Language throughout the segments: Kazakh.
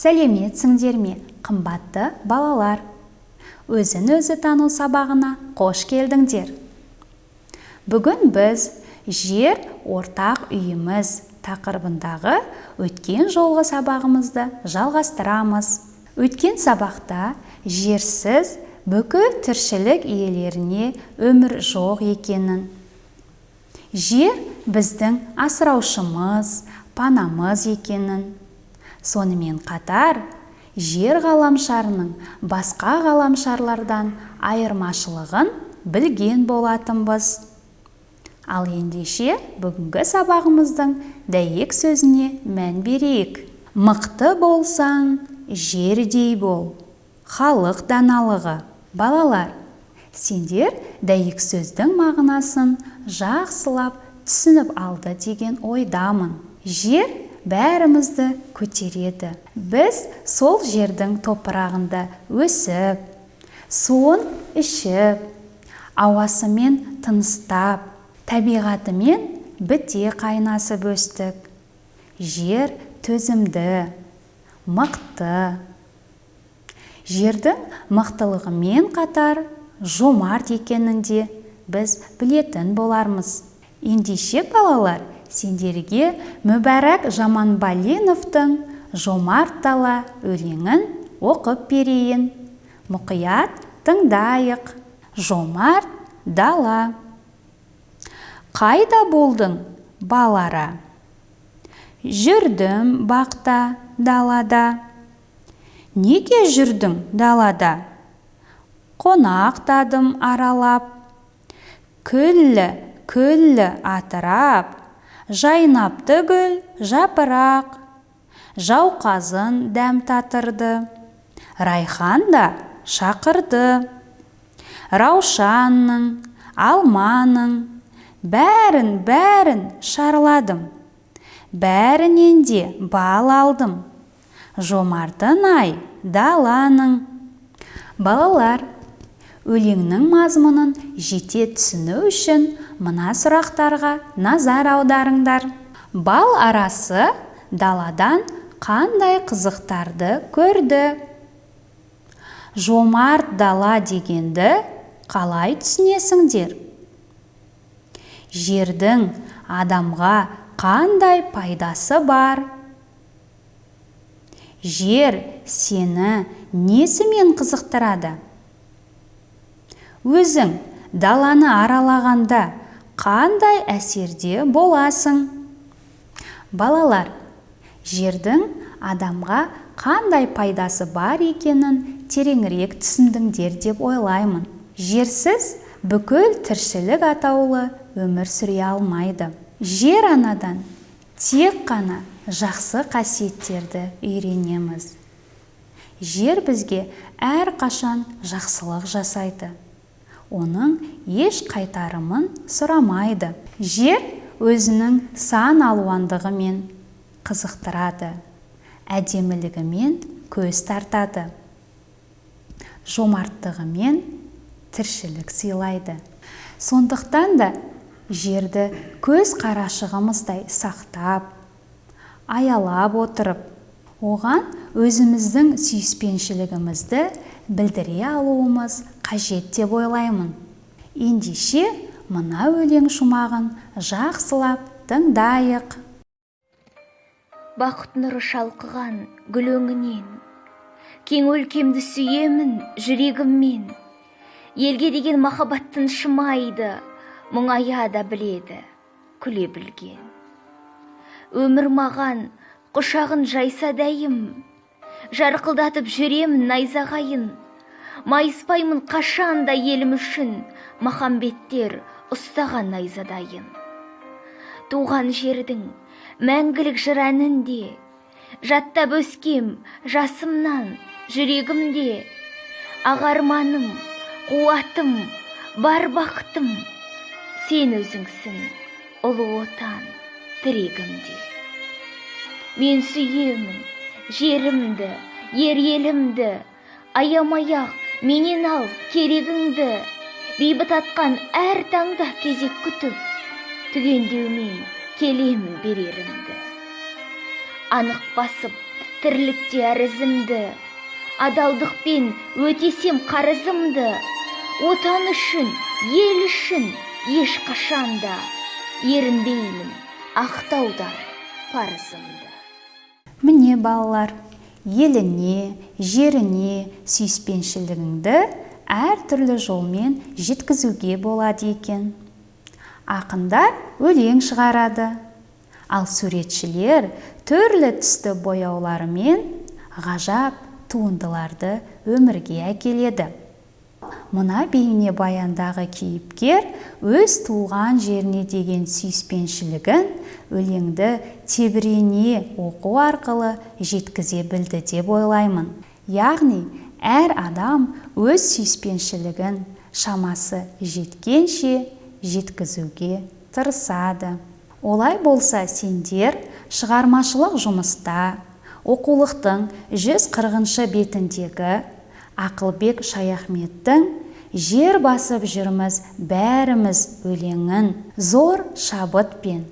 Сәлеметсіңдер ме, қымбатты балалар? Өзін-өзі тану сабағына қош келдіңдер. Бүгін біз жер ортақ үйіміз тақырыбындағы өткен жолғы сабағымызды жалғастырамыз. Өткен сабақта жерсіз бүкіл тіршілік иелеріне өмір жоқ екенін, жер біздің асыраушымыз, панамыз екенін, сонымен қатар жер ғаламшарының басқа ғаламшарлардан айырмашылығын білген болатынбыз. Ал ендеше бүгінгі сабағымыздың дәйек сөзіне мән берейік. Мықты болсаң, жердей бол. Халық даналығы. Балалар, сендер дәйек сөздің мағынасын жақсылап түсініп алды деген ойдамын. Жер бәрімізді көтереді. Біз сол жердің топырағында өсіп, суын ішіп, ауасымен тыныстап, табиғатымен біте қайнасып өстік. Жер төзімді, мықты. Жердің мықтылығымен қатар жомарт екенін де біз білетін болармыз. Ендеше балалар, сендерге Мүбәрак Жаманбалиновтың «Жомарт дала» өлеңін оқып берейін. Мұқият тыңдайық. Жомарт дала. Қайда болдың, балара? Жүрдім бақта, далада. Неге жүрдің далада? Қонақтадым аралап. Күллі атырап, жайнапты гүл жапырақ. Жауқазын дәм татырды, райхан да шақырды. Раушанның, алманың, бәрін шарладым. Бәрінен де бал алдым. Жомартын-ай даланың. Балалар, өлеңнің мазмұнын жете түсіну үшін мына сұрақтарға назар аударыңдар. Бал арасы даладан қандай қызықтарды көрді? Жомарт дала дегенді қалай түсінесіңдер? Жердің адамға қандай пайдасы бар? Жер сені несімен қызықтырады? Өзің даланы аралағанда қандай әсерде боласың? Балалар, жердің адамға қандай пайдасы бар екенін тереңірек түсіндіңдер деп ойлаймын. Жерсіз бүкіл тіршілік атаулы өмір сүре алмайды. Жер анадан тек қана жақсы қасиеттерді үйренеміз. Жер бізге әрқашан жақсылық жасайды. Оның еш қайтарымын сұрамайды. Жер өзінің сан алуандығымен қызықтырады, әдемілігімен көз тартады, жомарттығымен тіршілік сыйлайды. Сондықтан да жерді көз қарашығымыздай сақтап, аялап отырып, оған өзіміздің сүйіспеншілігімізді білдіре алуымыз қажет деп ойлаймын. Ендеше мына өлең шумағын жақсылап тыңдайық. Бақыт нұры шалқыған гүл өңінен, кең өлкемді сүйемін жүрегіммен. Елге деген махаббаттың шымайды, мұңая да біледі, күле білген. Өмір маған құшағын жайса дәйім, жарқылдатып жүремін найзағайын. Майыспаймын қашанда елім үшін, махамбеттер ұстаған найзадайын. Туған жердің мәңгілік жыр әнінде, жаттап өскем жасымнан жүрегімде. Ағарманым, қуатым, бар бақытым, сен өзіңсің, ұлы отан тірегімде. Мен сүйемін жерімді, ер елімді, аямай-ақ менен ал керегіңді. Бейбіт атқан әр таңда кезек күтіп, түгендеумен келемін берерімді. Анық басып тірлікте арызымды, адалдықпен өтесем қарызымды, отан үшін, ел үшін ешқашанда ерінбеймін ақтаудан парызымды. Міне балалар, еліне, жеріне сүйіспеншілігіңді әртүрлі жолмен жеткізуге болады екен. Ақындар өлең шығарады, ал суретшілер түрлі түсті бояуларымен ғажап туындыларды өмірге әкеледі. Мына бейнебаяндағы кейіпкер өз туған жеріне деген сүйіспеншілігін өлеңді тебірене оқу арқылы жеткізе білді деп ойлаймын. Яғни, әр адам өз сүйіспеншілігін шамасы жеткенше жеткізуге тырысады. Олай болса, сендер шығармашылық жұмыста оқулықтың 140-шы бетіндегі Ақылбек Шаяхметтің «Жер басып жүрміз бәріміз» өлеңін зор шабытпен,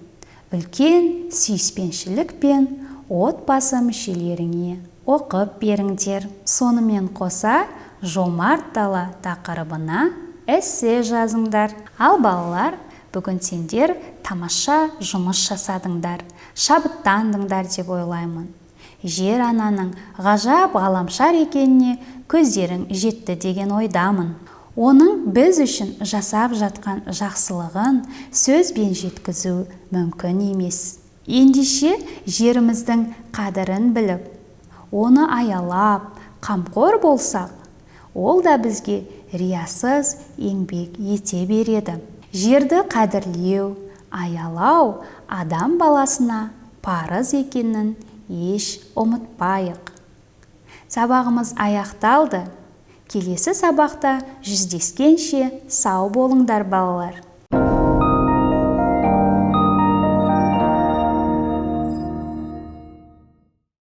үлкен сүйіспеншілікпен отбасы мүшелеріңе оқып беріңдер. Сонымен қоса, жомарт дала тақырыбына эссе жазыңдар. Ал балалар, бүгін сендер тамаша жұмыс жасадыңдар, шабыттандыңдар деп ойлаймын. Жер ананың ғажап ғаламшар екеніне көздерің жетті деген ойдамын. Оның біз үшін жасап жатқан жақсылығын сөзбен жеткізу мүмкін емес. Ендеше жеріміздің қадірін біліп, оны аялап, қамқор болсақ, ол да бізге риясыз еңбек ете береді. Жерді қадірлеу, аялау адам баласына парыз екенін еш ұмытпайық. Сабағымыз аяқталды. Келесі сабақта жүздескенше сау болыңдар балалар.